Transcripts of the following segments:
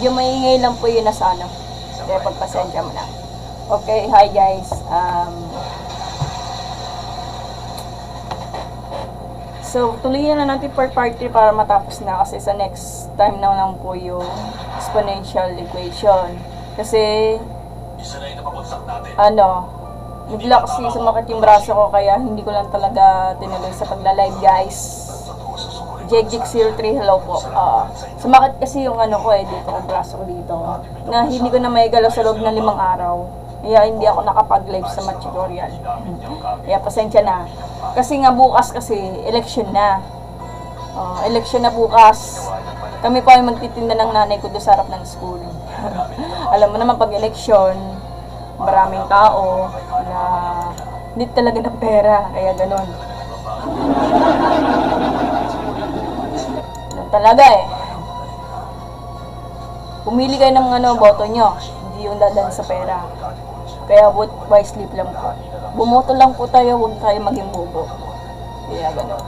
Medyo maingay lang po yun na sa ano. Kaya pagpasensya mo na. Okay, hi guys. So, tuloy na natin part 3 para matapos na kasi sa next time na lang po yung exponential equation. Kasi, bigla kasi sumakit yung braso ko kaya hindi ko lang talaga tinuloy sa pagla-live guys. Jegjic03, hello po. Sumakit kasi yung ano ko dito, ang braso ko dito. Na hindi ko na may galaw sa loob ng 5 araw. Kaya hindi ako nakapag-live sa match tutorial. Kaya pasensya na. Kasi nga bukas kasi, election na. Election na bukas. Kami pa ay magtitinda ng nanay ko doon sa harap ng school. Alam mo naman pag election, maraming tao na hindi talaga ng pera. Kaya ganon. Ganun talaga Pumili kayo ng boto nyo. Hindi yung dadaan sa pera. Kaya vote wisely lang po. Bumoto lang po tayo, huwag tayo maging bobo. Kaya gano'n.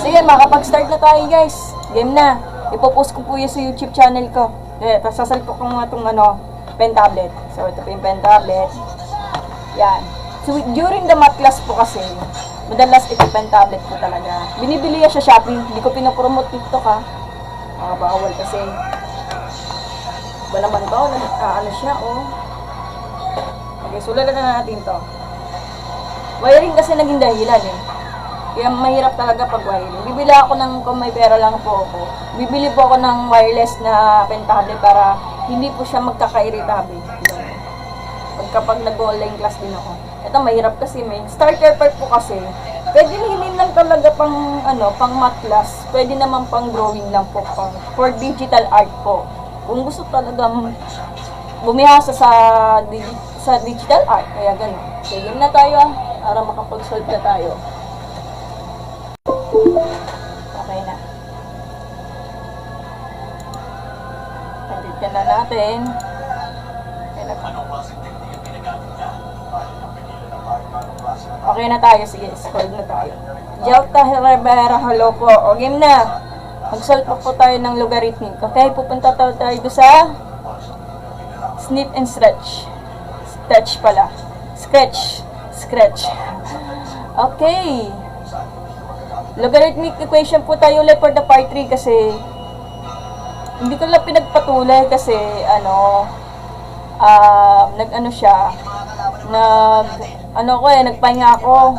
Sige, makapag-start na tayo guys. Game na. Ipopost ko po yun sa YouTube channel ko. Tapos sasalpok ko nga itong pen tablet. So ito po yung pen tablet. Yan. So during the math class po kasi, madalas ito pen tablet po talaga. Binibili yan sa Shopee. Hindi ko pinapromote TikTok bawal kasi. Ba naman ba? Ano siya, Okay, sulatan na natin to. Wiring kasi naging dahilan Kaya mahirap talaga pag wiring. Bibili ako kung may pera lang po ako. Bibili po ako ng wireless na pen tablet para hindi po siya magkaka-irritable. Kapag nag-online class din ako. Ito mahirap kasi may starter part po kasi. Pwede hindi lang talaga pang math class. Pwede naman pang drawing lang po. For digital art po. Kung gusto talaga bumihasa sa digital art, kaya gano'n. Sige na tayo para makapag-solve na tayo. Okay na. Edit na natin. Okay na tayo. Sige, solve na tayo. Jelta Herrera, hello po. O, game na. Mag-solve po tayo ng logarithmic. Okay, pupunta tayo sa snip and stretch. Stretch pala. Scratch. Okay. Logarithmic equation po tayo ulit for the part 3 kasi hindi ko lang pinagpatuloy kasi nagpahinga ako.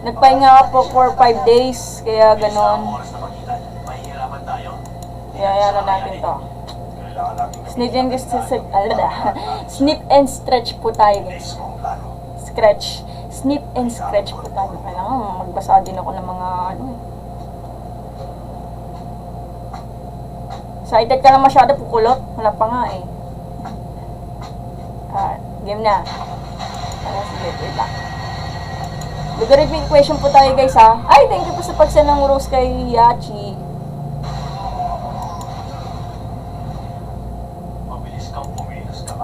Nagpahinga ako for 5 days. Kaya ganon. Kaya yan natin to. Snip and stretch po tayo guys. Snip and stretch po tayo. Kailangan magbasa din ako ng mga Excited ka na masyado, pukulot. Wala pa nga game na. Wait lang. Logarithmic equation po tayo guys Ay, thank you po sa pag-send ng rose kay Yachi.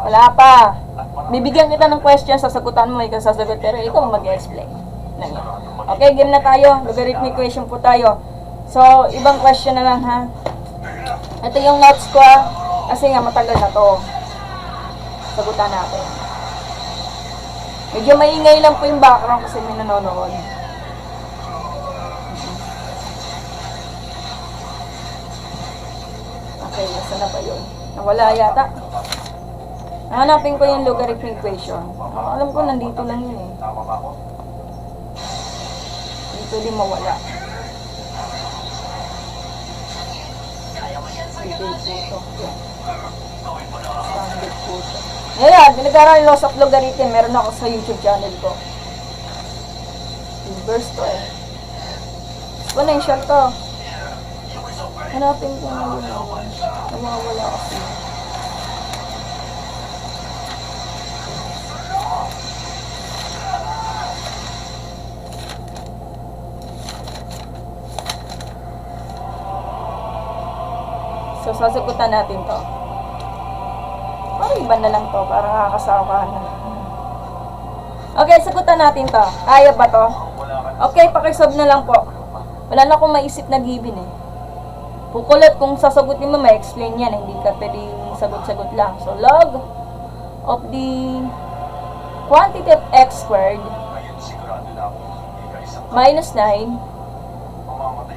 Wala pa. Bibigyan kita ng question, sasagutan mo, ikaw sasagot, pero ikaw mag-explain. Okay, game na tayo. Logarithmic equation po tayo. So, ibang question na lang Ito yung notes ko kasi nga matagal na to. Sagutan natin. Medyo maingay lang po yung background kasi may nanonood. Okay, nasa na ba yun? Nawala yata. Hanapin ko yung logarithmic equation. Alam ko nandito lang yun Dito din mawala. Standard po ito. Ngayon, binag-aral yung laws of logarithm. Meron ako sa YouTube channel ko. Inverse to exponential to. Hanapin ko na yun. Nawawala kasi. So, sasagutan natin to. Parang iba na lang to. Parang nakakasawa na. Okay, sagutan natin to. Kaya ba to? Okay, pakisolve na lang po. Wala na akong maisip na given Kukulot kung sasagutin mo, may explain yan. Hindi ka pwedeng sagot-sagot lang. So, log of the quantity of x squared minus 9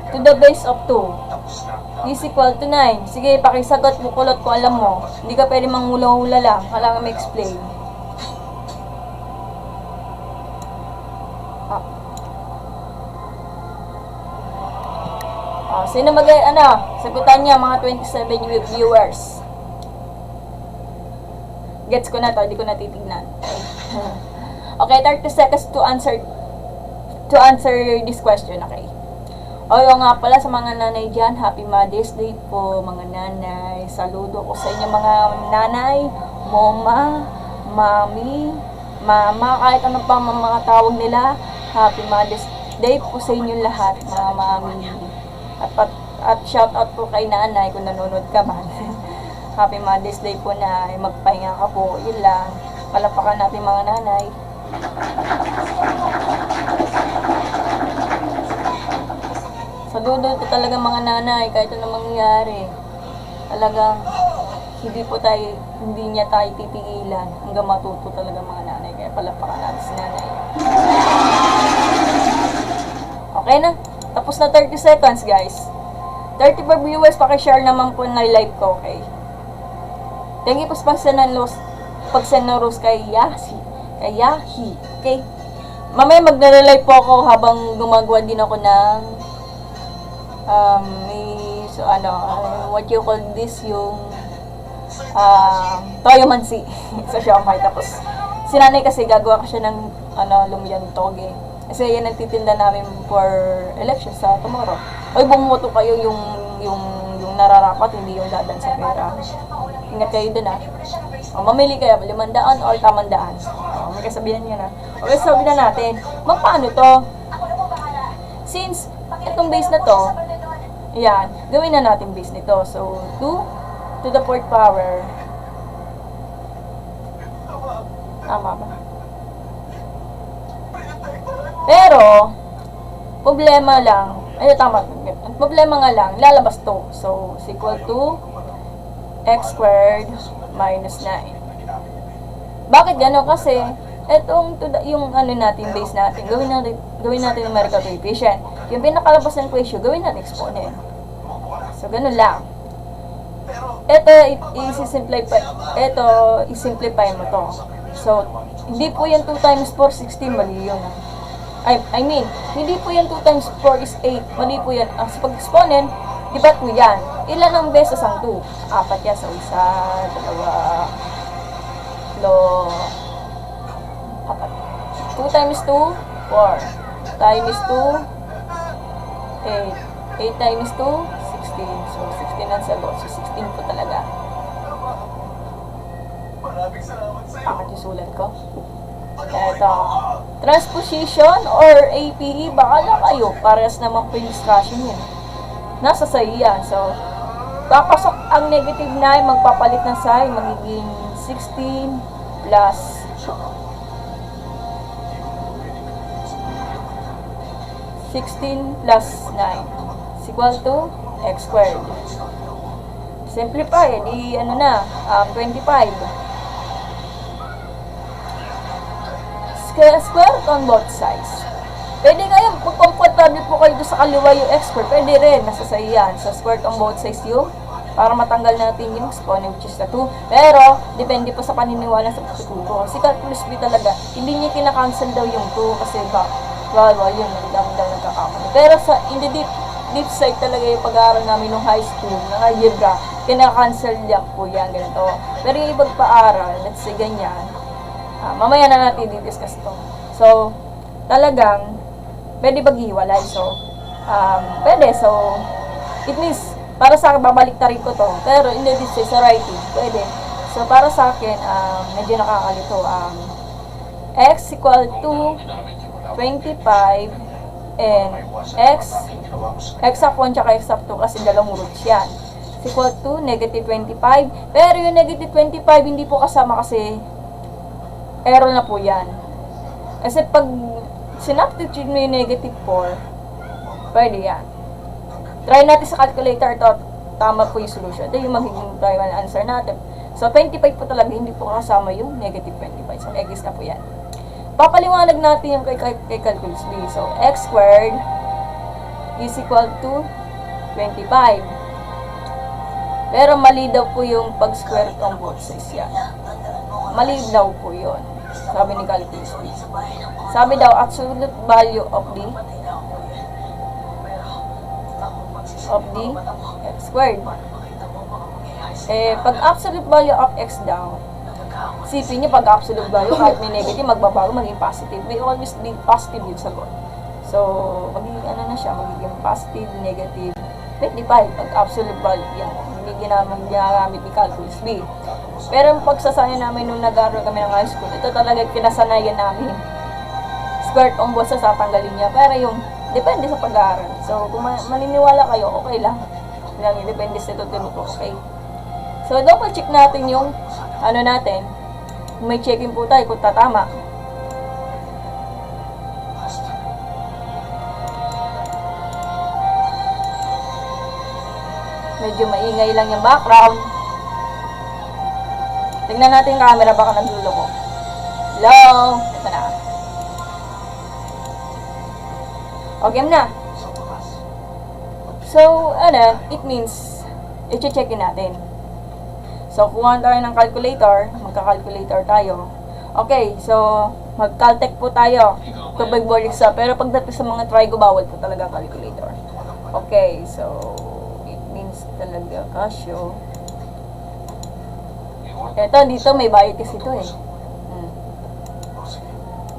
to the base of 2 is equal to 9. Sige, pakisagot, kukulot ko, alam mo. Hindi ka pwede manghula-hula lang. Kailangan may explain. Sino sagutan niya mga 27 viewers. Gets ko na to, hindi ko natitignan. Okay, 30 seconds to answer this question, okay? O nga pala sa mga nanay dyan, Happy Mother's Day po, mga nanay. Saludo ko sa inyo mga nanay, mama, mami, mama, kahit ano pa mga tawag nila. Happy Mother's Day po sa inyo lahat, mga mami. At shout out po kay nanay kung nanonood ka man. Happy Mother's Day po na magpahinga ka po. Yun lang. Palapakan natin mga nanay. Saludo po talaga mga nanay kahit ano mangyari. Talagang hindi niya tayo titigilan hanggang matuto talaga mga nanay. Kaya palapakan natin si nanay. Okay na? Tapos na 30 seconds, guys. 35 viewers, pakishare naman po na live ko, okay? Thank you po sa pag-send ng rose kay Yahi, okay? Mamaya magla-live po ako habang gumagawa din ako ng what you call this, yung toyomansi sa Shopify. Tapos, si nanay kasi gagawa ko siya ng lumiyan toge. Kasi yan ang titinda namin for election sa tomorrow. Oy, bumoto kayo yung nararapat, hindi yung dadan sa pera. Ingat kayo dun mamili kayo, 500 or 800. May kasabihan yan Okay, sabi na natin, paano to? Since itong base na to, yan, gawin na natin base nito. So, 2 to the 4th power. Tama ba? Pero, problema lang, problema nga lang, lalabas to. So, is equal to x squared minus 9. Bakit gano'n? Kasi, yung natin, base natin, gawin natin numerical coefficient. Yung pinakalabas ng equation, gawin natin exponent. So, gano'n lang. I-simplify mo to. So, hindi po yung 2 times 4, 16, mali yun. I mean, hindi po yan 2 times 4 is 8. Mali po yan. Sa pag-exponent, diba po yan? Ilan ang beses ang 2? 4 yan. So, 1, 2, 4. 2 times 2, 4. Times 2, 8. 8 times 2, 16. So, 16 ang sagot. So, 16 po talaga. Pangat yung sulat ko. Ito. Transposition or APE, baka kayo. Parehas naman po yung discussion yun. Nasa sa'yo yan. So, papasok ang negative 9, magpapalit ng sign, magiging 16 plus 16 plus 9 is equal to x squared. Simplify, di 25. Square root on both sides. Pwede ngayon, kung comfortable po kayo sa kaliwa yung x square, pwede rin, nasa sa yan. So, square root on both sides yung, para matanggal natin yung exponent, which is na 2. Pero, depende po sa paniniwala sa pagtuturo. Si Calculus B talaga, hindi niya kinakancel daw yung 2, kasi bawal yun, nagdamdam nagkakamali. Pero in the deep side talaga yung pag-aaral namin nung high school, ng algebra, kinakancel lang po yan, ganito. Pero yung ibang paaral, let's say ganyan, mamaya na natin i-discuss to. So, talagang, pwede maghiwalay. So, pwede. So, it means, para sa akin, babalik na rin ko to. Pero, in the distance, sa writing, pwede. So, para sa akin, medyo nakakalito. X equal to 25 and x up 1 tsaka x up 2 kasi dalawang roots yan. Is equal to negative 25. Pero yung negative 25, hindi po kasama kasi error na po yan. Kasi pag sinubstitute mo yung negative 4, pwede yan. Try natin sa calculator to. Tama po yung solution. Ito yung magiging final answer natin. So, 25 po talaga, hindi po kasama yung negative 25. So, x na po yan. Papaliwanag natin yung kay calculus B. So, x squared is equal to 25. Pero mali daw po yung pag-square root on both sides yan. Mali daw po yun. Sabi ni calculus B. Sabi daw, absolute value of the x squared. Pag absolute value of x daw, isipin nyo, pag absolute value, kahit may negative, magbabago, maging positive. May always be positive yung sagot. So, magiging ano na siya, magiging positive, negative, 25, pag absolute value, yan. Hindi ginagamit ni calculus B. Pero yung pagsasaya namin nung nag-aaral kami ng high school, ito talaga kinasanayan namin. Square on both sides, tatanggalin niya. Pero yung, depende sa pag-aaral. So, kung maniniwala kayo, okay lang. Depende sa tutulog ko, okay? So, double check natin yung, ano natin, may checking po tayo kung tatama. Medyo maingay lang yung background. Tignan natin yung camera, baka naglulo ko. Hello? Ito na. Okay na. So, ano, it means, i-checkin natin. So, kuha tayo ng calculator, magka-calculator tayo. Okay, so, mag-caltech po tayo. Tubig board sa, pero pagdating sa mga trigo, bawal po talaga calculator. Okay, so, it means talaga Casio. Ito, dito may bayad kasi ito eh.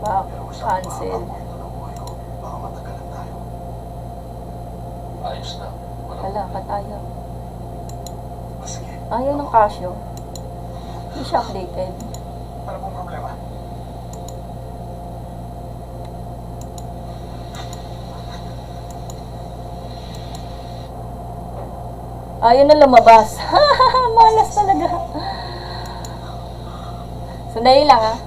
Back, cancel. Wala pa tayo. Ayaw ng Casio. Hindi siya updated. Ano pong problema? Ayaw na lumabas. Malas talaga. Sandali lang ah.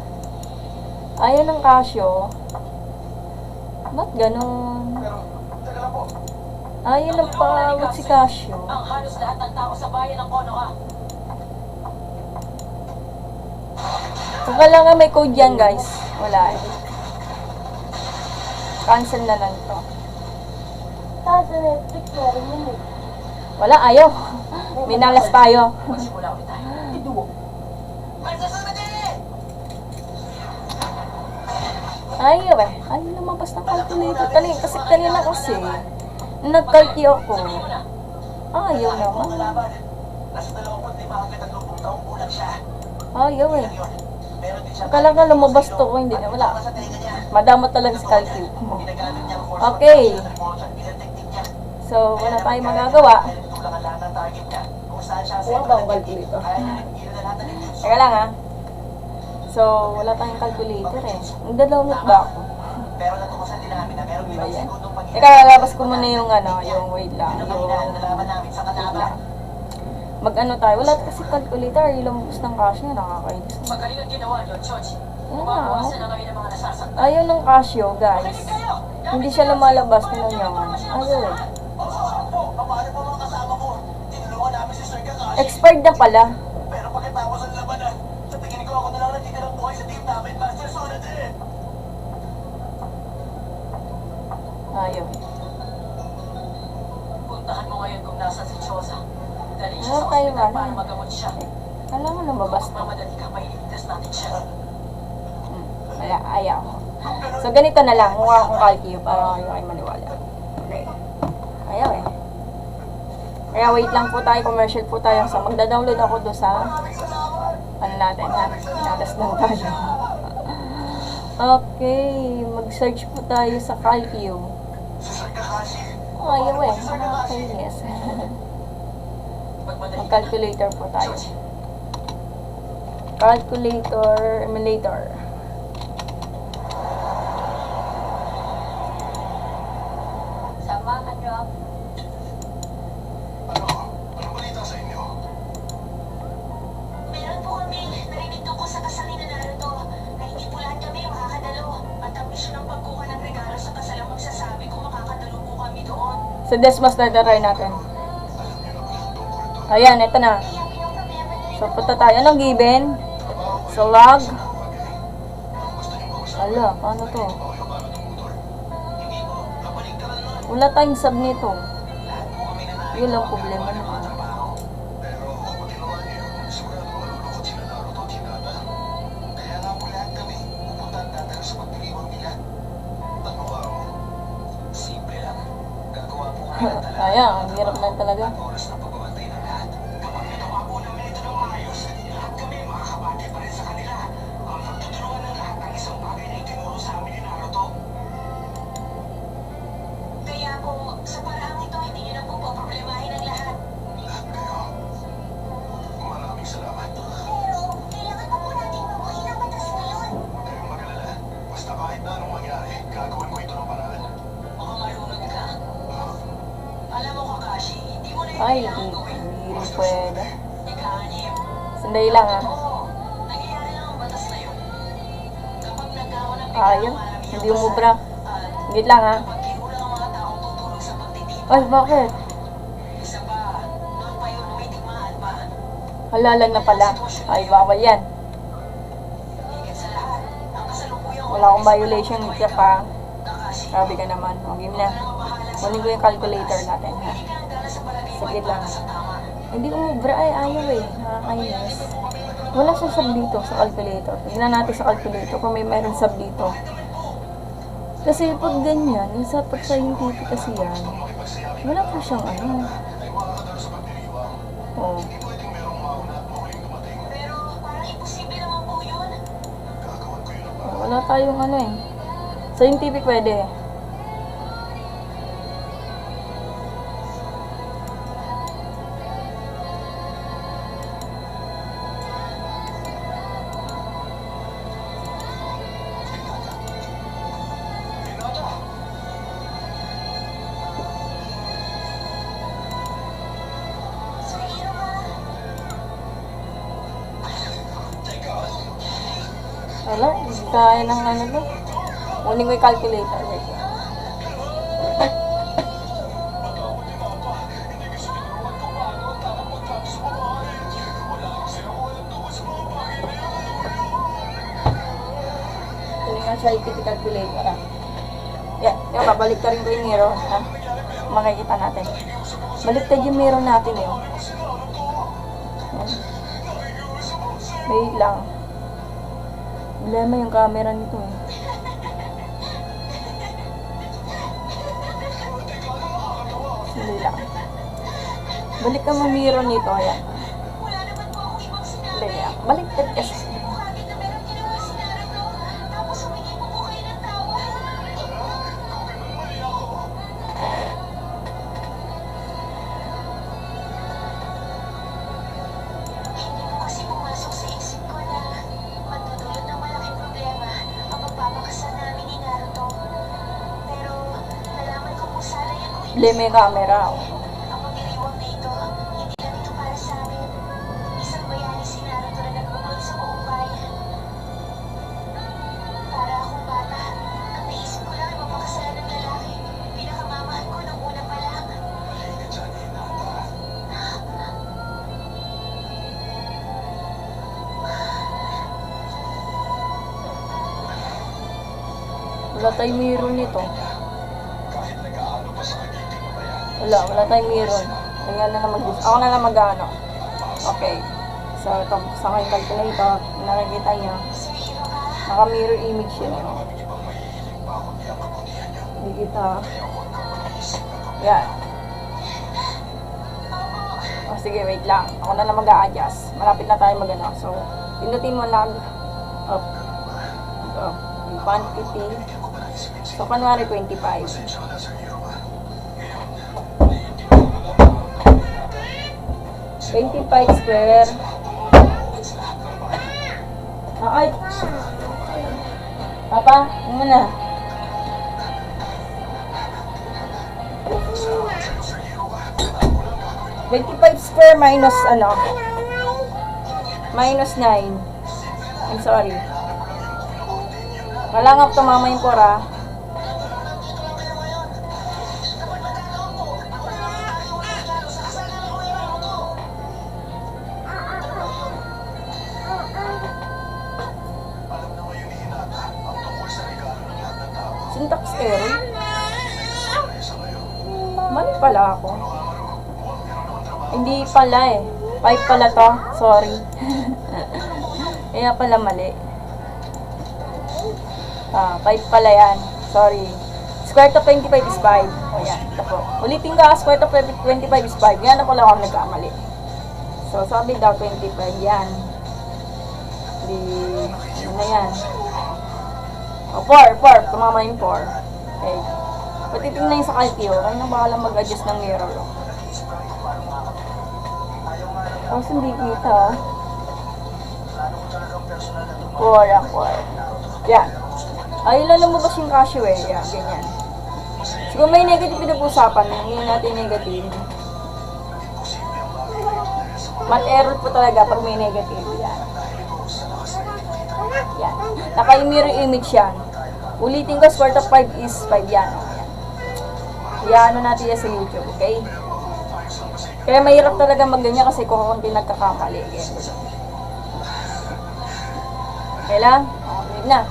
Ayaw ng Casio. Ba't ganun? Pero, taga lang po. Ayaw ng pawag si Casio. Ang halos lahat ng tao sa bayan ng Konoha. Kung kailangan may code yan guys, wala eh. Cancel na lang to. Sa Netflix, meron yun eh. Wala, ayaw. Minalas tayo. Magsimula ulit tayo. Iduwo. Ayaw eh. Ayaw lumabas ng calculator. Kasi kanina kasi, nag-calculate ako. Ayaw naman. Nasa 25 hanggang 30 taong gulang siya. Ayaw eh. Meron din siya. Akala nga lumabas to ko, hindi na wala. Sa tenga niya. Madamot talaga sa calculate mo. Ginagamit niya ang force Okay. bilang technique niya. So, wala tayong magagawa. Tulang ang lahat ng target niya. Kung saan siya Kuha ba ang calculator? kaya niya napigilan na lahat ng intention. Teka lang ha. So, wala tayong calculator eh. Nagda-download ba ako? Pero natuklasan din namin na meron Ba limang yan? segundong pag- Teka, lalabas ko muna yung ano, yung wait lang. Nalaman namin sa kalaban. Mag-ano tayo? Wala kasi calculator. Yung lumabas ng cash niya, nakakainis. Magaling ang ginawa niyo, Chochi. Yan na. Mabawasan na kami ng mga nasasaktan. Ayaw ng Casio, guys. Hindi siya lumalabas. Tingnan niyo. Ayaw eh. Paano pa mga kasama ko? Tinulungan namin si Sir Kakashi. Expired na pala. Pero pagkatapos ang labanan, sa tingin ko ako na lang natitirang buhay sa team namin, Master Sonat eh. Ayaw. Puntahan mo ngayon kung nasa si Chosa. Dali siya Ano sa tayo, ospital ano? para magamot siya. Kailangan lumabas to. Mamadali ka, mailigtas natin siya. Wala, ayaw. So, ganito na lang. Mukha akong calcio para kayo ay maniwala. Okay. Ayaw eh. Kaya wait lang po tayo. Commercial po tayo. So, magda-download ako doon sa ano natin ha. Pinatas lang tayo. Okay. Mag-search po tayo sa calcio. Si Sir Kakashi. Ayaw eh. Nakakainis. Mag-calculator po tayo. Calculator emulator. Samahan niyo ako. Anong balita sa inyo? Meron po kami narinig tungkol sa kasal ni Naruto na hindi po lahat kami makakadalo. At ang misyon ng pagkuha ng regalo sa kasal ang magsasabi kung makakadalo po kami doon. Sa Desmaster na try natin. Ayan, ito na. So, punta tayo. Anong given? So, log. Ala, paano to? Wala tayong sub nito. Yun lang problema naman. Pero kung ginawa niyo yun, sigurado malulukot sila Naruto at Hinata. Kaya nga po lahat kami, pupunta at dadala sa pagdiriwang nila. Ano ka mo? Simple lang. Gagawa po kami ng talaga. Ayan, ang hirap lang talaga. Oras na pagbabantay ng lahat. Kapag nagawa po namin ito ng maayos, lahat kami makakabati pa rin sa kanila. Ang pagtuturuan ng lahat ng isang bagay na itinuro sa amin ni Naruto. Kaya po, sa paraang ito, hindi niyo na po poproblemahin ang lahat. Lahat kayo. Maraming salamat. Pero, kailangan pa po natin mabuhay ng batas ngayon. Huwag kayong mag-alala. Basta kahit na anong mangyari, gagawin ko ito ng paraan. Baka marunong ka. Alam mo, Kakashi, hindi mo na yung Ay, kailangan gawin. hindi rin pwede. Ika-anim. Sandali lang ah. Oo, nangyayari lang ang batas na yun. Kapag nagkaroon ng Ayun, marami hindi yung umubra. at Wait lang ah. pag kinulang ang mga taong tutulong sa pagtitipon. Ay, bakit? Isa pa, noon pa yun umitigmaan pa. Halalan na pala. Ay, bawal yan. Higit sa lahat, ang kasalukuyang Wala akong violation dito pa. Kakashi, Grabe ka naman. O, game na. Kunin ko yung calculator natin ha. hindi ka hanggang sa palagay mo ay Saglit lang. para sa tama. Hindi umubra ay ayaw eh. Nakakainis. Wala siya sub dito sa calculator. Tignan natin sa calculator kung may meron sub dito. Kasi pag ganyan, yung sa pag scientific kasi yan, wala pa siyang ano. Ay makakadalo sa pagdiriwang. Oh. Hindi pwedeng merong mauna at mahuling dumating. Pero, parang imposible naman po yun. Gagawin ko yun ang paraan. Wala tayong ano eh. Scientific pwede. Hinata! Sir Iroha, Teka! Wala, hindi kaya ng ano to. Kunin ko yung calculator. Wait lang. Matawag ni Papa. Hindi kasi tinuruan ko paano ang tamang pagtrato sa babae. Wala kasi ako alam tungkol sa mga bagay na yun. Alam mo yun? Kunin nga scientific calculator ah. Yan, babalik ka rin ko yung mirror ha. Makikita natin. Baliktad yung mirror natin eh. Oh. Yan. Wait lang. Problema yung camera nito eh. Hindi lang. Balik ka mo mirror nito. Ayan. wala naman po akong ibang sinabi. Hindi lang. Baliktad kasi. Buhatin na meron ginawa si Naruto. Tapos humingi po po kayo ng tawa. Mali ako. Hindi po kasi pumasok sa isip ko na magdudulot ng malaking problema ang magpapakasal namin ni Naruto. Pero nalaman ko po sana yung Problema yung camera. Oh. ang pagdiriwang na ito, hindi lang ito para sa amin. Isang bayani si Naruto na nagbuklod sa buong bayan. Para akong bata, ang naisip ko lang ay mapakasalan ng lalaki. Pinakamamahal ko nung una pa lang. Mali ka dyan, Hinata. Wala tayong mirror nito. Kahit nag-aano pa sa kagiging mabayan. Wala tayong mirror. Kaya na lang ako na lang mag-ano. Okay. So, ito, sa aking calculator, nakikita niyo, Sir Iroha, naka-mirror image yun. Eh. Maraming ibang mahihiling pa ako di ang kabutihan niyo. Hindi kita. Kaya huwag kang mag-iisip na gawin. Yan. O, sige, wait lang. Ako na lang mag-a-adjust. Malapit na tayo mag-ano. So, pindutin mo lang. Up. Up. Yung quantity. Hindi ko pa naisipin So, kunwari 25. Pasensya ka na, Sir Hiroa. Ngayon, naiintindihan ko na lang ang gawin natin. 25 square. Ay! Papa, ano mo na? Salamat sa'yo, Sir Hiroa. Alam ko lang gagawin mo. 25 square minus ano? Minus 9. I'm sorry. Wala nga tumama yung pora. nandito lang kayo ngayon. Kapag magkataon po, pala ako. Hindi pala eh. 5 pala to. Sorry. Kaya pala mali. 5 pala yan. Sorry. Square root of 25 is 5. O yan. Ito po. Ulitin ka. Square root of 25 is 5. Yan na pala ako nagkamali. So, sabi daw 25. Yan. Di, ano na yan. O, 4. Tumama yung 4. Okay. Patitingnan yung sa calcio. Kaya na bahala mag-adjust ng mirror. Tapos hindi kita. 4. Yan. Ay, lumabas yung casio eh. Yan, ganyan. So, kung may negative pinag-usapan, hindi natin negative. Math error po talaga pag may negative. Yan. Yan. Naka-mirror image yan. Ulitin ko, square root of 5 is 5 yan. Yan. Yan natin yan sa YouTube, okay? Kaya mahirap talaga magganyan kasi kung nagkakamali. Okay lang? Okay na.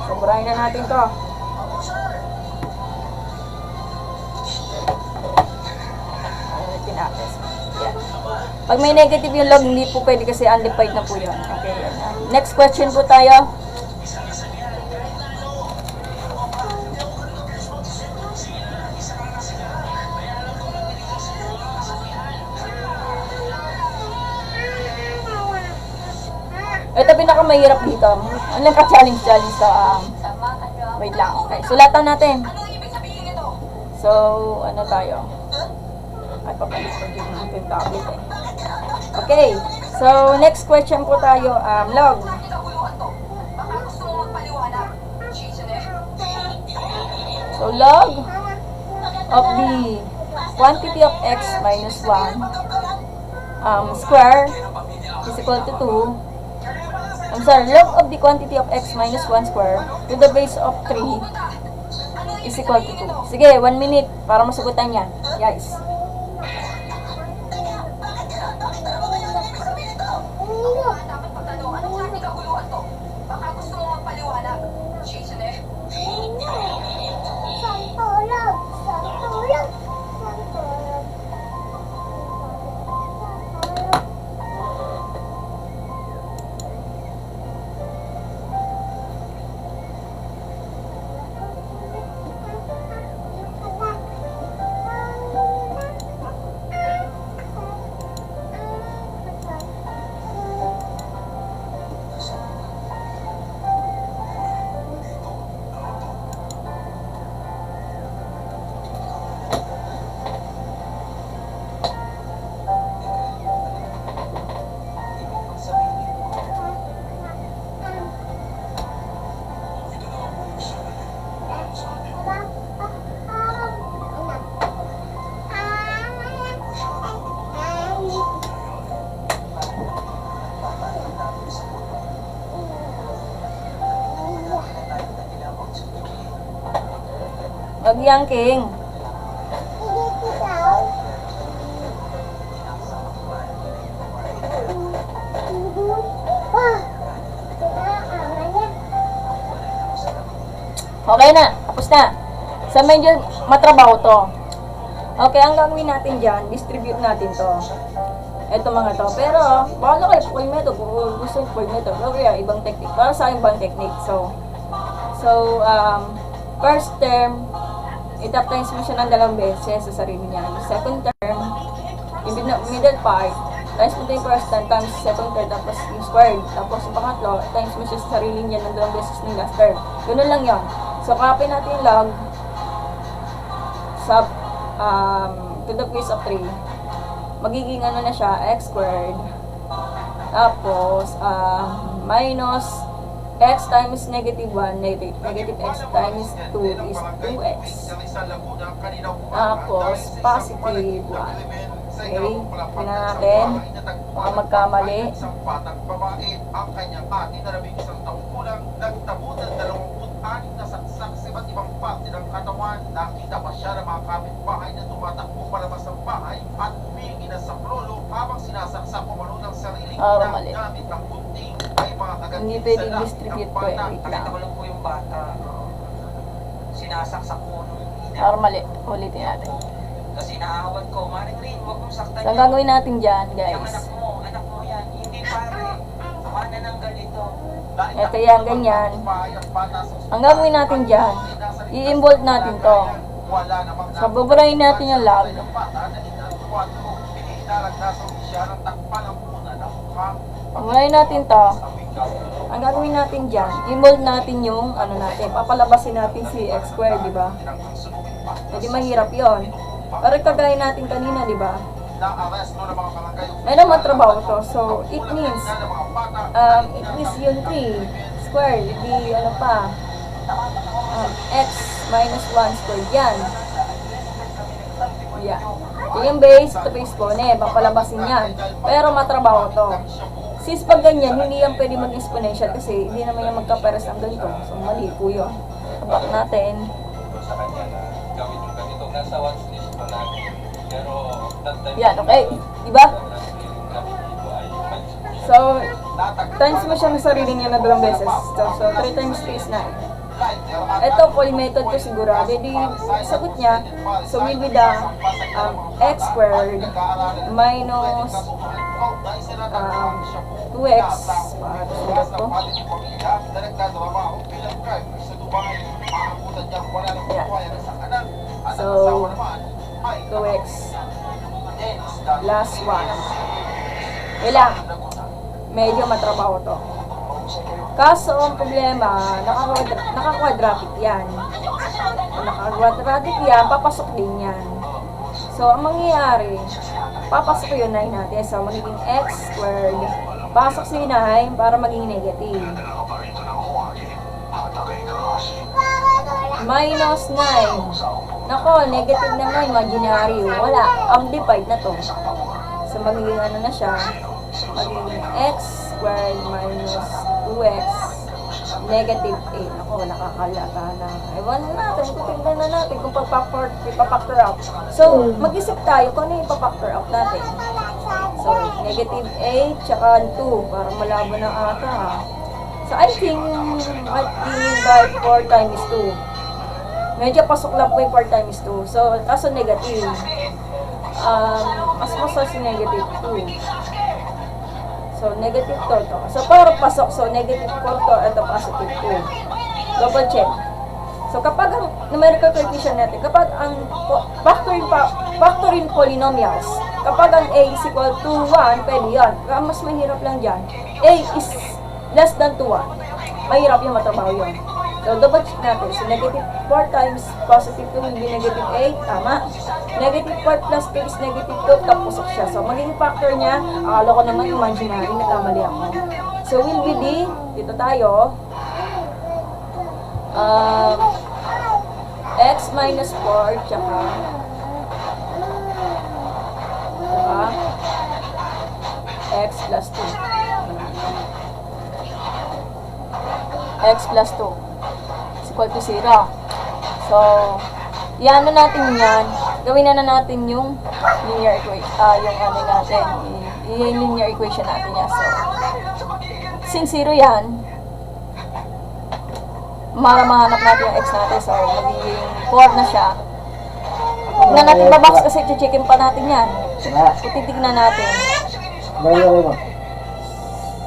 Sobrahin na natin to. Yan. Pag may negative yung log, hindi po pwede kasi undefined na po yun. Okay, yan. Next question po tayo. Ito pinakamahirap dito. Ano lang ka-challenge sa wait lang. Okay, sulatan natin. So, ano tayo? Ay, papalit ko din yung tablet eh. Okay, so next question po tayo. Log. So, log of the quantity of x minus 1 square is equal to 2. I'm sorry, log of the quantity of x minus 1 square to the base of 3 is equal to 2. Sige, 1 minute para masugutan yan. Guys. Magyangking. Okay na, tapos na. Sa medyo matrabaho to. Okay, ang gagawin natin dyan, distribute natin to. Ito mga to. Pero, baka kayo po yung method. Kung gusto po yung method. Okay, ibang technique. Para sa akin, ibang technique. So, first term, itap times mo siya ng 2 beses sa sarili niya. Yung second term, yung middle part, times mo yung first term, times second term, tapos yung squared. Tapos yung pangatlo, times mo siya sa sarili niya ng 2 beses ng last term. Ganun lang yun. So, copy natin yung log sa to the base of 3. Magiging ano na siya, x squared. Tapos, minus x times negative 1, negative x times 2 is 2x. Tapos, positive 1. Okay, tingnan natin. Baka magkamali. Isang batang babae, ang kanyang ate na 11 taong gulang, nagtabo ng 26 na saksak sa iba't ibang parte ng katawan. Nakita pa siya ng mga kapitbahay na tumatakbo palabas ng bahay at humingi na sa lolo habang sinasaksak umano ng sariling mali. gamit ng gunting ay mga agad Hindi pwedeng distribute ko eh. Wait lang. Nakita ko lang po yung bata. Sinasaksak ko nung ina. Mali. Ulitin natin. Kasi inaawat ko, Maring Rin, huwag mong saktan So, ang gagawin natin dyan, Yung guys. anak mo yan. Hindi pare, mana ng ganito. Ito yan, ganyan. Ang gagawin natin dyan, i-involve natin to. So, baburahin natin yung log. Baburahin natin to. Ang gagawin natin dyan, i-mold natin yung, ano natin, papalabasin natin si x squared, di ba? Hindi mahirap yon. Pero kagaya natin kanina, di ba? May naman trabaho to. So, it means yung 3 squared, hindi ano pa, x minus 1 squared yan. Yeah. So, yung base, ito base po, papalabasin yan. Pero matrabaho to. Since pag ganyan, hindi yan pwede mag-exponential kasi hindi naman yan magkaperas ang ganito. So, mali po yun. Back natin. Sa kanya na gawin yung ganito. Nasa watch list pa natin. Pero that time, Yan, okay. Diba? ay So, times mo siya ng sarili niya na 2 beses. So 3 times 3 is 9. Ito, poly method ko sigurado. Di, sagot niya, so will be the x squared minus 2x. Sulat ko. Yan. So, 2x plus 1. Wala. Medyo matrabaho to. Kaso, ang problema, naka-quadratic yan. Kung naka-quadratic yan, papasok din yan. So, ang mangyayari, papasok yung 9 natin. So, magiging x squared. Pasok si 9 para maging negative. Minus 9. Nako, negative naman, imaginary. Wala, amplified na to. So, magiging ano na siya, magiging x squared minus 2x negative 8. Ako, nakakalata na. Ewan na natin, tingnan na natin kung ipapactor out. So, mag-isip tayo kung ano yung ipapactor out natin. So, negative 8 tsaka 2 para malabo ng ata ha. So, I think that 4 times 2. Medyo pasok lang po yung 4 times 2. So, kaso negative. Mas masal si negative 2. So, negative 4 to. So, para pasok. So, negative 4 to. Ito, positive 2. Double check. So, kapag ang numerical coefficient natin, kapag ang factoring polynomials, kapag ang a is equal to 1, pwede yan. Kaya mas mahirap lang dyan. A is less than to 1. Mahirap yung matrabaho yun. So, double check natin. So, negative 4 times positive 2 will be negative 8. Tama. Negative 4 plus 2 is negative 2. Tapusok siya. So, magiging factor niya, akala ko naman imaginary, nakamali ako. So, will be the, dito tayo, x minus 4, tsaka, x plus 2. X plus 2 is equal to 0. So, yan na natin yan. Gawin na natin yung linear equation, yung ano natin, yung linear equation natin yan. So, since 0 yan, mahanap natin yung x natin. So, magiging 4 na siya. Huwag na natin babox kasi checkin pa natin yan. Titignan natin.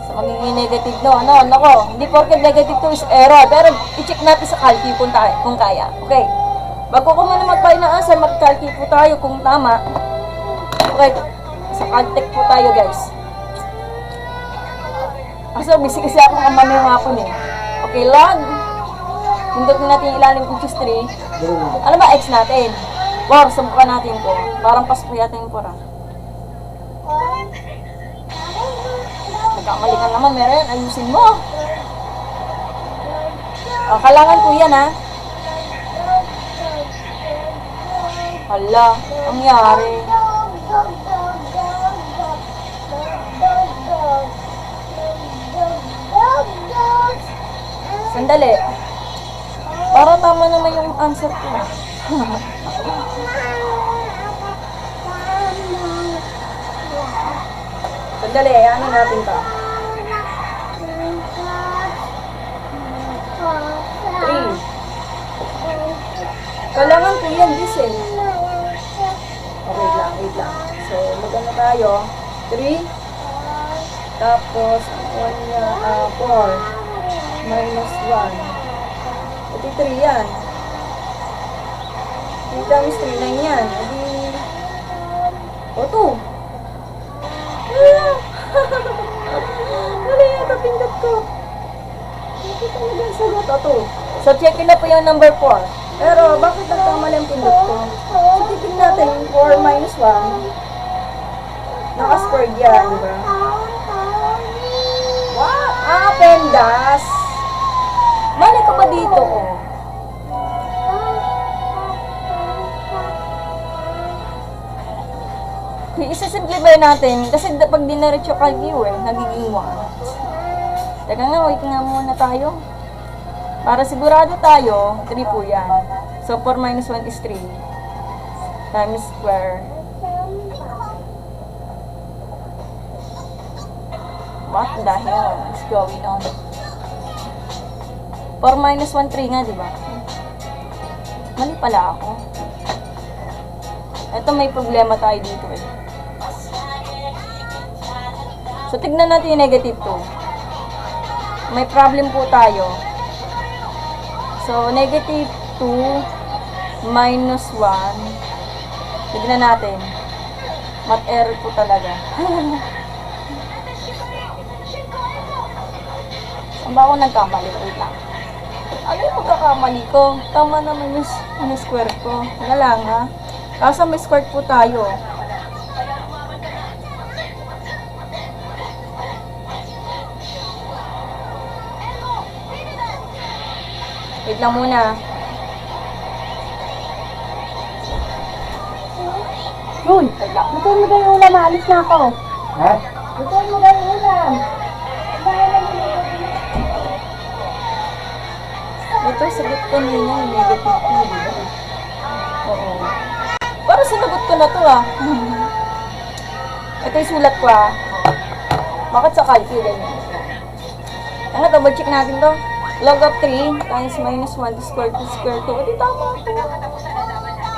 So, magiging negative no. Nako, hindi porket negative 2 is error. Pero, i-check natin sa calculate kung kaya. Okay. Bago ko muna mag-file ng answer, mag-calculate po tayo kung tama. Okay. Sa contact po tayo, guys. So, busy kasi ako ang mamay hapon eh. Okay, log. Pindot natin yung ilalim kung choose 3. Ano ba x natin? 4, subukan natin po. Parang pasok yata yung 4 ah. Nagkamali ka naman, meron. Ayusin mo. Kailangan ko yan ha. Hala, ang nangyari. Sandali. Para tama naman yung answer ko. Sandali, ano natin to? 3. Kailangan ko yan, Giselle. So, maganda tayo. 3. Tapos, 1 niya, 4. Minus 1. Ito 3 yan. 3 times 3, 9 yan. Edi, o 2. Wala yata pindot ko. Ito talaga ang sagot. O 2. So, check na po yung number 4. Pero, bakit nagkamali ang pindot ko? So, titignan natin, 4 minus 1. Naka-squared yan, di ba? Wow! Pendas! Mali ka ba dito, oh? Okay, isa-simplify natin. Kasi pag dinaretso kalkiw nagiging 1. Teka nga, wait nga muna tayo. Para sigurado tayo, 3 po yan. So, 4 minus 1 is 3. Times square. What the hell is going on? 4 minus 1, 3 nga, di ba? Mali pala ako. Ito, may problema tayo dito eh. So, tignan natin yung negative 2. May problem po tayo. So, negative 2 minus 1. Tignan natin. Math error po talaga. Saan ba ako nagkamali? Wait lang. Ano yung pagkakamali ko? Tama naman yung square ko. Wala lang ha. Kaso may square po tayo. Wait lang muna. Yun! Lutuin mo daw yung ulam, maalis na ako. Ha? Lutuin mo daw yung ulam. Ito, sagot ko nila yung negative 2, di ba? Oo. Parang sinagot ko na to ah. Ito yung sulat ko ah. Bakit sa calci ganyan? Ano, double check natin to. Log of 3 times minus 1 to square 2 square 2. Ito tama ito. Ano naman yun?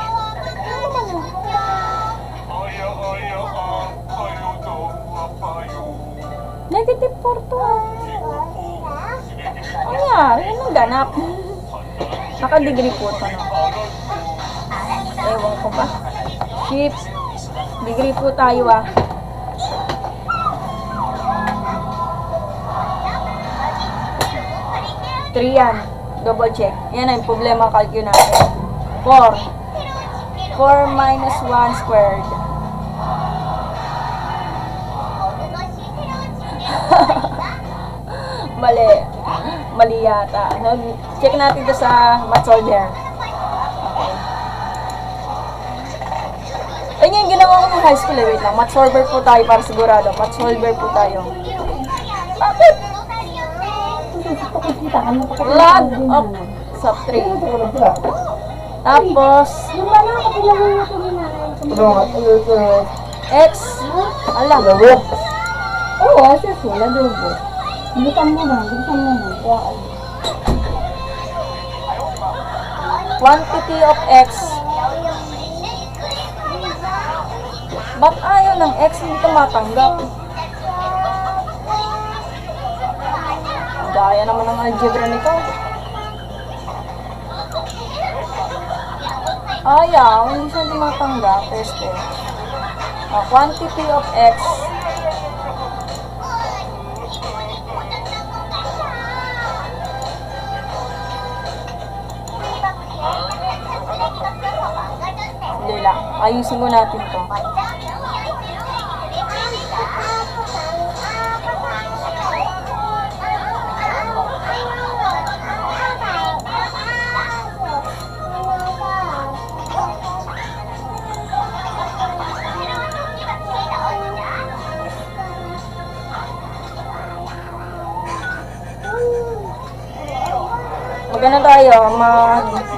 Negative 4 to ah. Ano nangyari? Anong ganap? Naka-degree po ito, no? Ewan ko ba? Shift. Degree po tayo, ah. Three yan. Double check. Yan ang problema ang calculate natin. 4. 4 minus 1 squared. Mali. Mali yata. Check natin ito sa math solver. Okay. Ayun yung ginawa ko ng high school. Wait lang. Math solver po tayo para sigurado. Math solver po tayo. Bakit? Log of sub 3. Tapos, Yung wala ka pala mo yung kuminahin. x. Ala. Oo, sis, wala dugo. Bilisan mo na, bilisan mo na. Quantity of x. Ba't ayaw ng x hindi ito matanggap? Gaya naman ng algebra nito. Ayaw, hindi siya hindi matanggap. Este. Quantity of x. Hindi lang. Ayusin mo natin to. Magano tayo,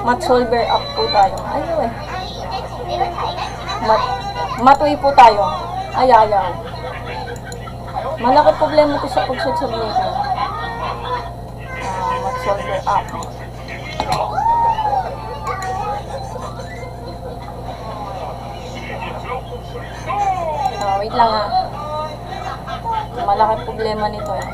math solver up po tayo. Ayaw eh. Matuwi po tayo. Ayaw. Malaki problema ito sa pag-submit. Math solver up. Wait lang ha. Malaki problema nito eh.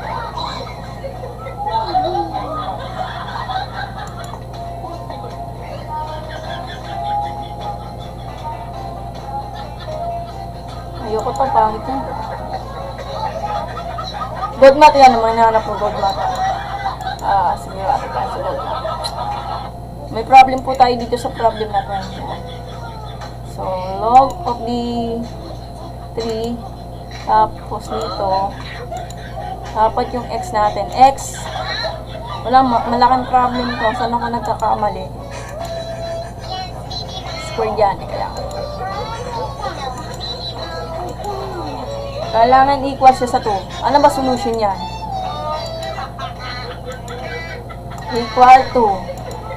Ayoko to, pangit yan. God mat yan naman, hinahanap ng God mat. Sige, ate tayo sa God mat. May problem po tayo dito sa problem natin. So, log of the 3, tapos nito, dapat yung x natin. X, malaking problem to. Saan ako nagkakamali? Square yan, kaya. Kailangan equal siya sa 2. Ano ba solution yan? Equal to.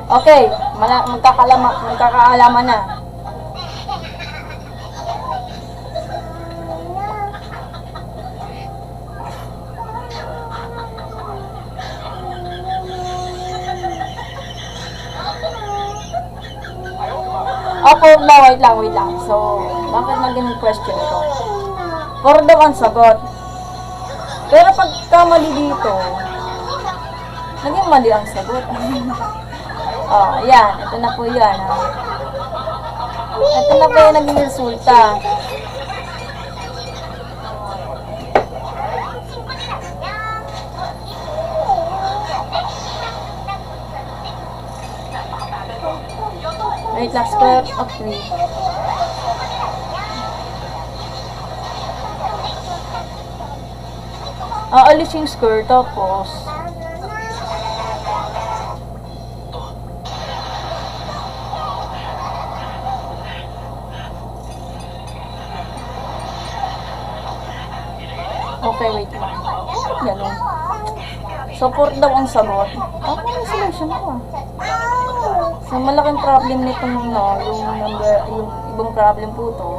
Okay, magkakaalaman na. Opo, no, wait lang. So, bakit naging question ito? For daw ang sagot. Pero pagka mali dito, naging mali ang sagot. Yan. Ito na po yan. Ito na po yung naging resulta. Wait lang, square of 3. Aalis yung square, tapos okay, wait lang. Ganun. So, 4 daw ang sagot. May solution ako. So, malaking problem nitong yung ibang problem po to.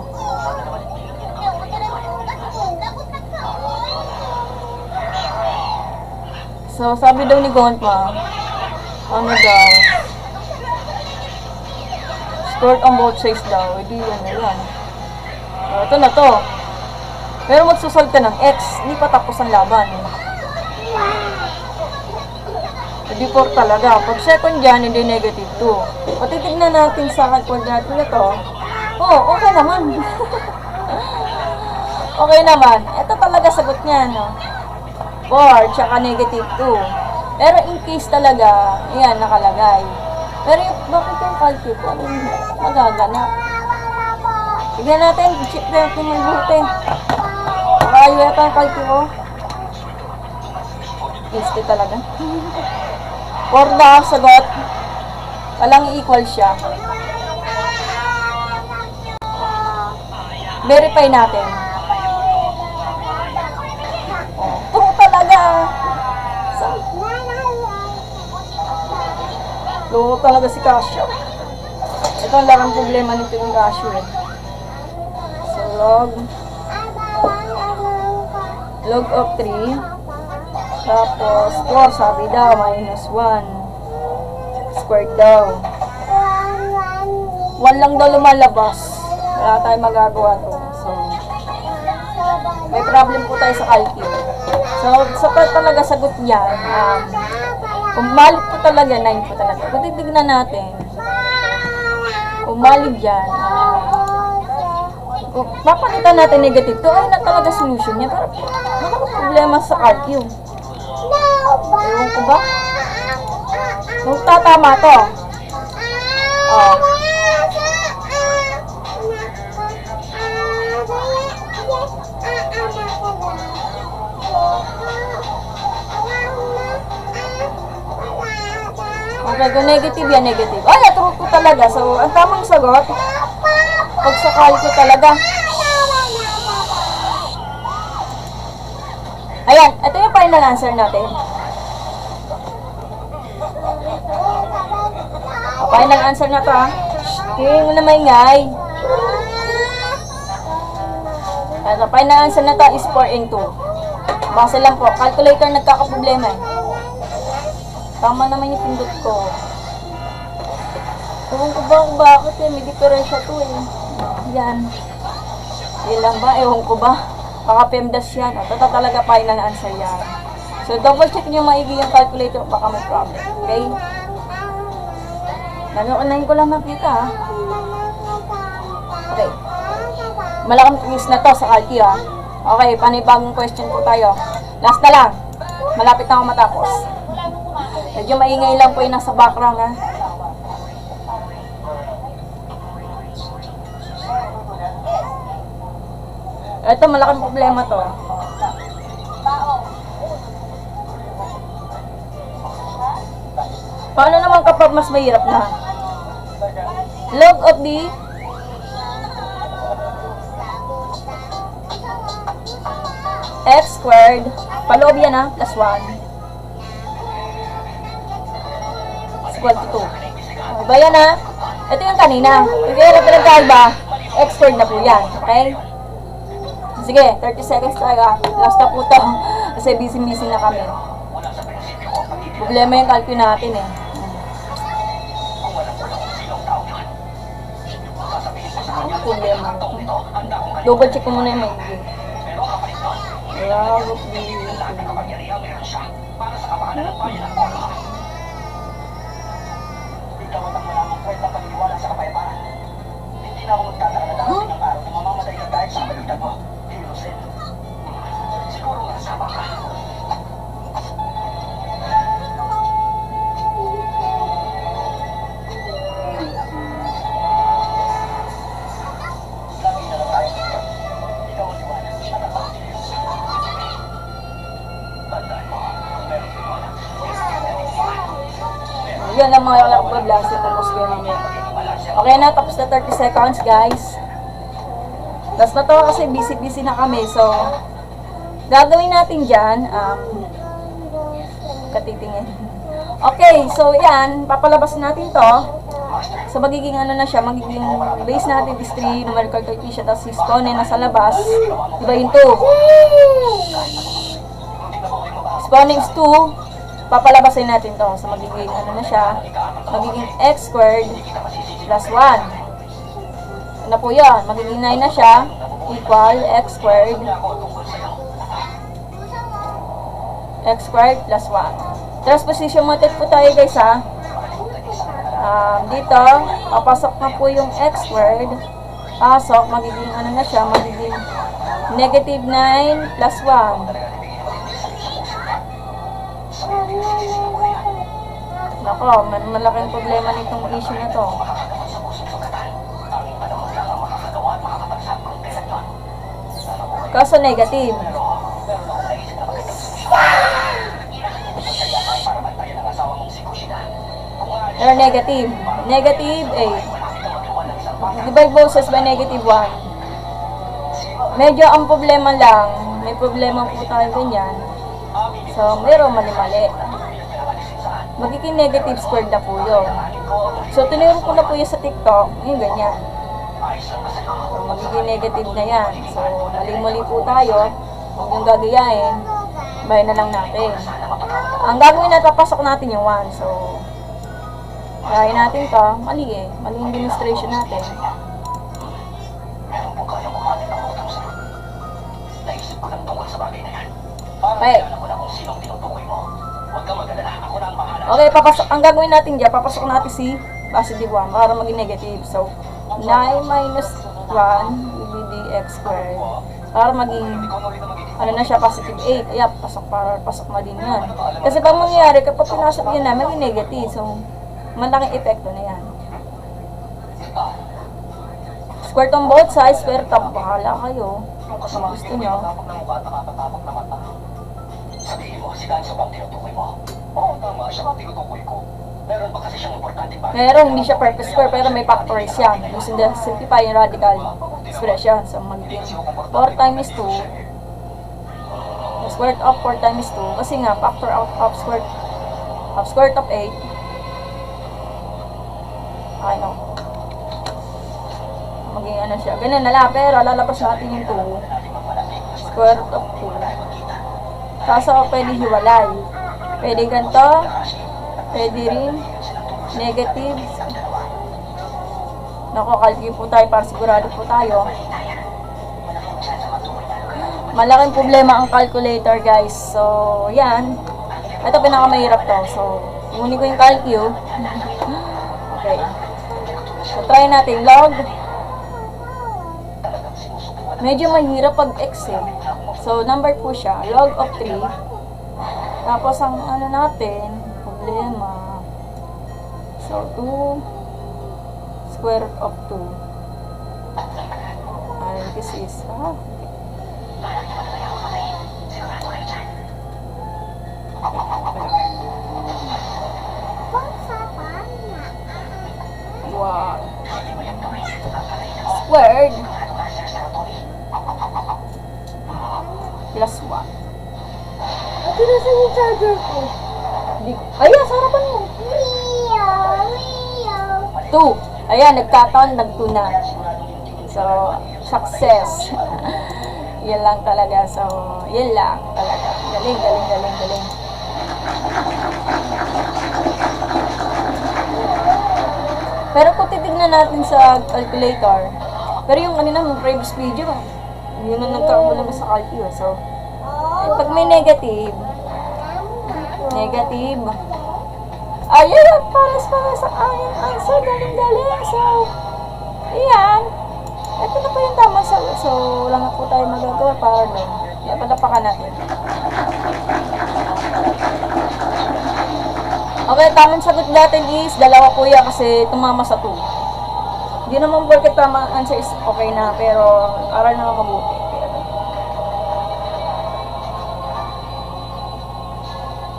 So, sabi daw ni Gontma, ano daw, scored on both sides daw. Hindi yan na yan. Ito na to. Pero magsusolve ka ng X, hindi pa tapos ang laban. Hindi 4 talaga. Pag second dyan, hindi negative 2. Patitignan natin sa quadratic na to. Okay naman. Okay naman. Ito talaga sagot niya, no? 4, tsaka negative 2. Pero in case talaga, yan, nakalagay. Pero bakit yung calculate? Ano yung magaganap? Tignan natin, check natin yung buti. Baka yata ang calculate ko. Easy talaga. 4 na sagot. Walang equal siya. Verify natin. True talaga. True talaga si Casio. Ito ang larang problema nito yung Casio eh. So, log of 3. Tapos, 4, sabi daw, minus 1. Squared daw. 1 lang daw lumalabas. Wala tayong magagawa to. So, may problem po tayo sa calculus. So, sa talaga sagot niya, kung valid po talaga, 9 po talaga. Kung titignan natin, kung valid yan, kung papakita natin negative to, ay na talaga solution niya. Pero, may problema sa calculus. Ewan ko ba? Kung tatama to. Okay, kung negative yan, negative. Ay, true ko talaga. So, ang tamang sagot, pag sa calculus talaga. Ayan, ito yung final answer natin. Final answer na to ha. Yung na maingay. Ito, final answer na to is 4 and 2. Base lang po. Calculator nagkakaproblema eh. Tama naman yung pindot ko. Ewan ko ba kung bakit eh. May diferensya to eh. Yan. Yun lang ba? Ewan ko ba? Baka PEMDAS yan. O, tata talaga final answer yan. So, double check nyo maigi yung calculator. Baka may problem. Okay? Online ko lang nakita, ha? Okay. Malaking quiz na to sa calci, ha? Okay, panibagong question po tayo. Last na lang. Malapit na ako matapos. Medyo maingay lang po yung nasa background, ha? Ito, malaking problema to. Paano naman kapag mas mahirap na? Log of the x squared, paloob yan, ha, plus 1 is equal to 2. Okay ba yan, ha? Ito yung kanina. Kaya na pinagkaiba, x squared na po yan. Okay? Sige, 30 seconds tayo. Last na po to. Kasi busy-busy na kami. Problema yung calculate natin eh. Ano problema? Double check ko muna yung maigi. Log of the... Yan lang mga lakbablas. Tapos ko namin. Okay na, tapos na 30 seconds, guys. Last na to kasi busy-busy na kami. So, gagawin natin dyan. Katitingin. Okay, so yan. Papalabas natin to. So, magiging ano na siya. Magiging base natin is 3. Numerical coefficient. Tapos si exponent nasa labas. Diba yung 2? Exponent is 2. Papalabasin natin to. So, magiging ano na siya. Magiging x squared plus 1. Ano po yan? Magiging 9 na siya. Equal x squared plus 1. Transposition method po tayo, guys, ha. Dito, papasok na po yung x squared. Pasok, magiging ano na siya. Magiging negative 9 plus 1. Nako, malaking problema nitong issue na to. Kaso negative. Or negative. Negative 8. Divide both sides by negative 1. Medyo ang problema lang, may problema po tayo ganyan. So, mayroong mali-mali. Magiging negative squared na po yun. So, tinuro ko na po yun sa TikTok. Yung ganyan. So, magiging negative na yan. So, mali-mali po tayo. Huwag yung gagayain. Bayan na lang natin. Ang gagawin na, papasok natin yung 1. So, gawin natin to. Mali eh. Mali yung demonstration natin. Okay. Okay, papasok. Ang gagawin natin dyan, papasok natin si positive 1 para maging negative. So, 9 minus 1 will be the x squared. Para maging, ano na siya, positive 8. Ayan, pasok na din yan. Kasi pag mangyayari, kapag pinasok yun na, maging negative. So, malaking epekto na yan. Square on both sides, pero bahala kayo. Kung gusto nyo. Sabihin mo, si Dan sa bang tinutukoy mo? Oo, tama, siya bang tinutukoy ko. Meron ba kasi siyang importante ba? Pero hindi siya perfect square, pero may factors yan. Using the simplifying radical expression. So, magiging 4 times 2. The square root of 4 times 2. Kasi nga, factor of square root of 8. I know. Magiging ano siya. Ganun na lang, pero lalabas natin yung 2. Square root of 2. Kaso, pwede hiwalay. Pwede ganito. Pwede rin negative. Naku, kalki po tayo para sigurado po tayo. malaking problema ang calculator, guys. So, yan. Ito pinakamahirap to. So, kunin ko yung calcu. Okay. So, try natin. Log. Medyo mahirap pag x eh. So, number po siya. Log of 3. Tapos, ang ano natin, problema. So, 2 square root of 2. And this is, wow. Squared plus 1. Ate, nasa yung charger ko? Ayan, sa harapan mo. 2. Ayan, nagkataon, nag-2 na. So, success. Yan lang talaga. So, yan lang talaga. Galing, galing, galing, galing. Pero kung titignan natin sa calculator, pero yung kanina mong previous video, yun ang nagkakaroon sa calculator. So, pag may negative, ayan, para sa aking answer, galing-galing. So, ayan. Ito na po yung tama. So, wala na po tayo magagawa para doon. Kaya palapakan natin. Okay, tamang sagot natin is, dalawa po yan kasi tumama sa 2. Hindi naman porket tama answer is okay na, pero aral na mabuti.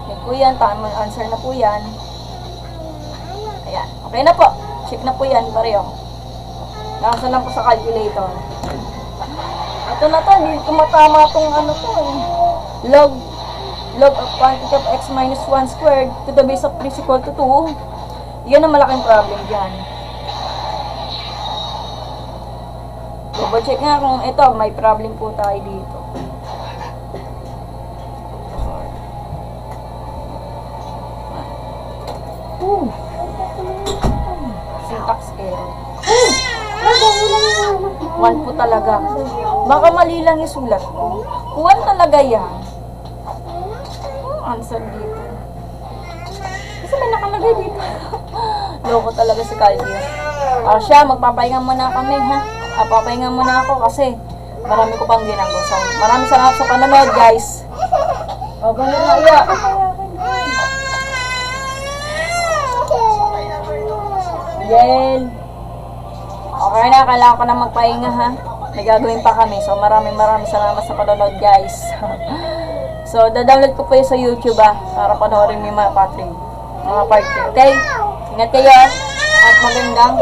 Yan po yan, tamang answer na po yan. Ayan, okay na po. Check na po yan, pareho. Nakasan lang po sa calculator. Ito na to, hindi tumatama itong ano to eh. Log of quantity of x minus 1 squared to the base of 3 is equal to 2. Yan ang malaking problem dyan. Double check nga kung ito, may problem po tayo dito. Syntax error. 1 po talaga. Baka mali lang yung sulat ko. 1 talaga yan. Answer dito. Kasi may nakalagay dito. Loko talaga si Calvin. Siya, magpapahinga muna kami, ha? Papahinga muna ako kasi marami ko pang ginagawa. So, maraming salamat sa panonood, guys. O, ganyan na iya. Yel. Okay na, kailangan ko na magpahinga, ha? May gagawin pa kami. So, maraming salamat sa panonood, guys. So, download ko po yun sa YouTube, para panoorin yung mga Patrick. Mga part 2. Okay? Ingat kayo, at magandang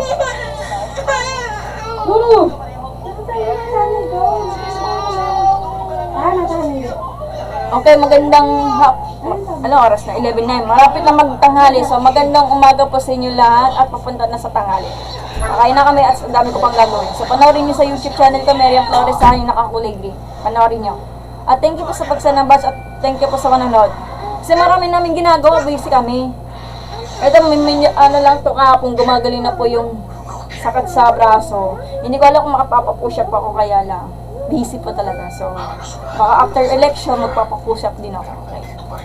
Okay, magandang anong oras na? 11 na. Malapit na magtanghali. So, magandang umaga po sa inyo lahat at papunta na sa tanghali. Kakain na kami at dami ko pang gagawin. So, panoorin nyo sa YouTube channel ko, Meriam Flores, sa yung nakakulay green. Panoorin nyo. At thank you po sa pagsanabas at thank you po sa panonood. Kasi marami namin ginagawa, busy kami. Ito, ano lang to kung gumagaling na po yung sakit sa braso. Hindi ko alam kung makapapapush up ako, kaya lang. Busy po talaga. So, baka after election, magpapapush up din ako. Okay.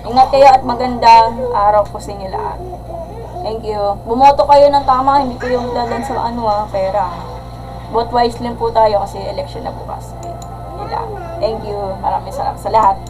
Ingat kayo at magandang araw po sa inyo lahat. Thank you. Bumoto kayo ng tama, hindi ko yung dadan sa pera. Vote wisely po tayo kasi election na bukas. Thank you. Maraming salamat sa lahat.